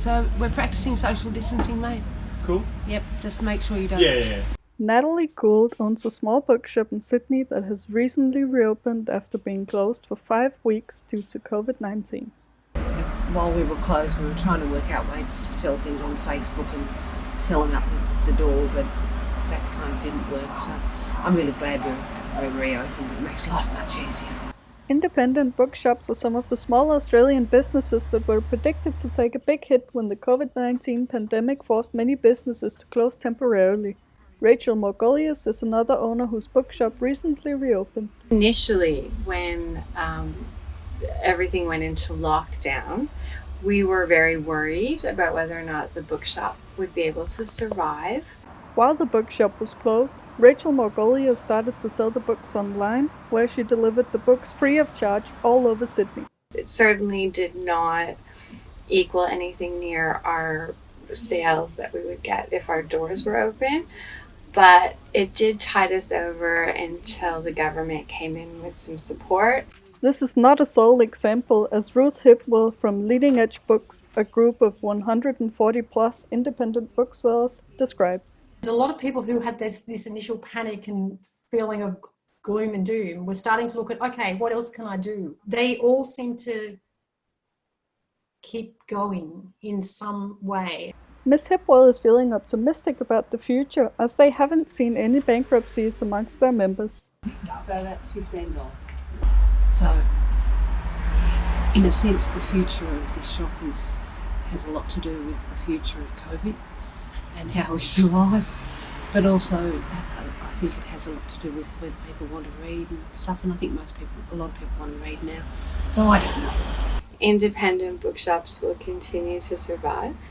So we're practicing social distancing, mate. Cool. Yep, just make sure you don't. Yeah. Natalie Gould owns a small bookshop in Sydney that has recently reopened after being closed for 5 weeks due to COVID-19. While we were closed, we were trying to work out ways to sell things on Facebook and sell them out the door, but that kind of didn't work. So I'm really glad we're reopened. It makes life much easier. Independent bookshops are some of the small Australian businesses that were predicted to take a big hit when the COVID-19 pandemic forced many businesses to close temporarily. Rachel Morgolius is another owner whose bookshop recently reopened. Initially, when everything went into lockdown, we were very worried about whether or not the bookshop would be able to survive. While the bookshop was closed, Rachel Morgolius started to sell the books online, where she delivered the books free of charge all over Sydney. It certainly did not equal anything near our sales that we would get if our doors were open, but it did tide us over until the government came in with some support. This is not a sole example, as Ruth Hipwell from Leading Edge Books, a group of 140 plus independent booksellers, describes. A lot of people who had this initial panic and feeling of gloom and doom were starting to look at, okay, what else can I do? They all seem to keep going in some way. Miss Hipwell is feeling optimistic about the future, as they haven't seen any bankruptcies amongst their members. So that's $15. So, in a sense, the future of this shop has a lot to do with the future of COVID and how we survive, but also I think it has a lot to do with whether people want to read and stuff, and I think a lot of people want to read now, so I don't know. Independent bookshops will continue to survive.